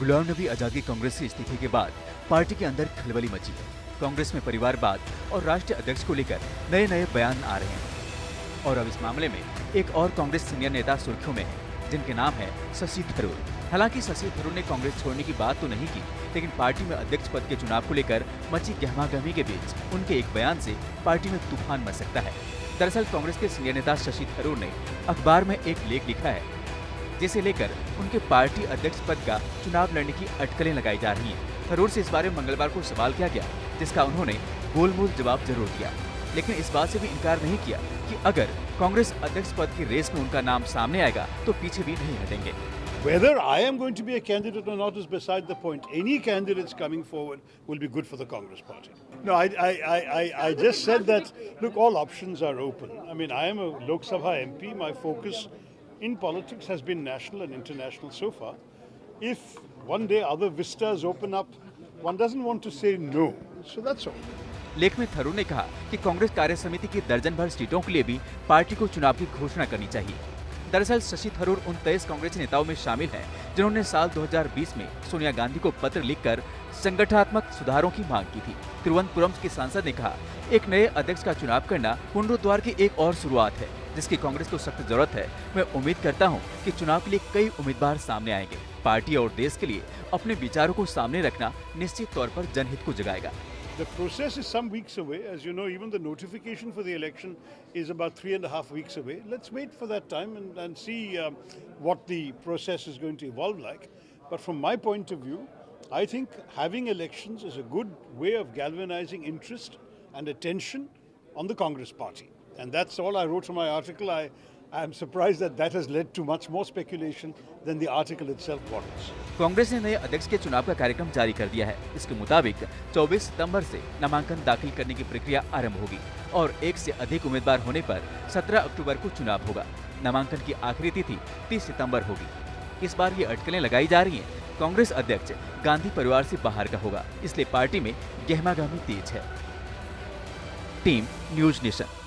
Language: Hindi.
गुलाम नबी आजाद की कांग्रेस से इस्तीफे के बाद पार्टी के अंदर खलबली मची है। कांग्रेस में परिवारवाद और राष्ट्रीय अध्यक्ष को लेकर नए नए बयान आ रहे हैं और अब इस मामले में एक और कांग्रेस सीनियर नेता सुर्खियों में है, जिनके नाम है शशि थरूर। हालांकि शशि थरूर ने कांग्रेस छोड़ने की बात तो नहीं की, लेकिन पार्टी में अध्यक्ष पद के चुनाव को लेकर मची गहमागहमी के बीच उनके एक बयान से पार्टी में तूफान मच सकता है। दरअसल कांग्रेस के सीनियर नेता शशि थरूर ने अखबार में एक लेख लिखा है, जिसे लेकर उनके पार्टी अध्यक्ष पद का चुनाव लड़ने की अटकलें लगाई जा रही हैं। थरूर से इस बारे में मंगलवार को सवाल किया गया, जिसका उन्होंने गोलमोल जवाब जरूर दिया, लेकिन इस बात से भी इनकार नहीं किया कि अगर कांग्रेस अध्यक्ष पद की रेस में उनका नाम सामने आएगा तो पीछे भी नहीं हटेंगे। Whether I am going to be a candidate or not is beside the point. Any candidates coming forward will be good for the Congress party. No, I just said that, look, all options are open. I mean, I am a Lok Sabha MP. My focus in politics has been national and international so far. If one day other vistas open up, one doesn't want to say no. So that's all. लेख में थरूर ने कहा कि कांग्रेस कार्य समिति की दर्जन भर सीटों के लिए भी पार्टी को चुनाव की घोषणा करनी चाहिए। दरअसल शशि थरूर उन 23 कांग्रेसी नेताओं में शामिल हैं, जिन्होंने साल 2020 में सोनिया गांधी को पत्र लिखकर संगठनात्मक सुधारों की मांग की थी। तिरुवनंतपुरम के सांसद ने कहा, एक नए अध्यक्ष का चुनाव करना पुनरुद्धार की एक और शुरुआत है, जिसकी कांग्रेस को सख्त जरूरत है। मैं उम्मीद करता हूं कि चुनाव के लिए कई उम्मीदवार सामने आएंगे। पार्टी और देश के लिए अपने विचारों को सामने रखना निश्चित तौर पर जनहित को जगाएगा। The process is some weeks away. As you know, even the notification for the election is about 3.5 weeks away. Let's wait for that time and see what the process is going to evolve like. But from my point of view, I think having elections is a good way of galvanizing interest and attention on the Congress party. And that's all I wrote in my article. I am surprised that has led to much more speculation than the article itself warrants. Congress ने नए अध्यक्ष के चुनाव का कार्यक्रम जारी कर दिया है। इसके मुताबिक 24 सितंबर से नामांकन दाखिल करने की प्रक्रिया आरंभ होगी और एक से अधिक उम्मीदवार होने पर 17 अक्टूबर को चुनाव होगा। नामांकन की आखिरी तिथि 30 सितंबर होगी। इस बार ये अटकलें लगाई जा रही हैं। कांग्रेस अध्यक्ष गांधी परिवार से बाहर का होगा, इसलिए पार्टी में गहमागहमी तेज है। Team news nation.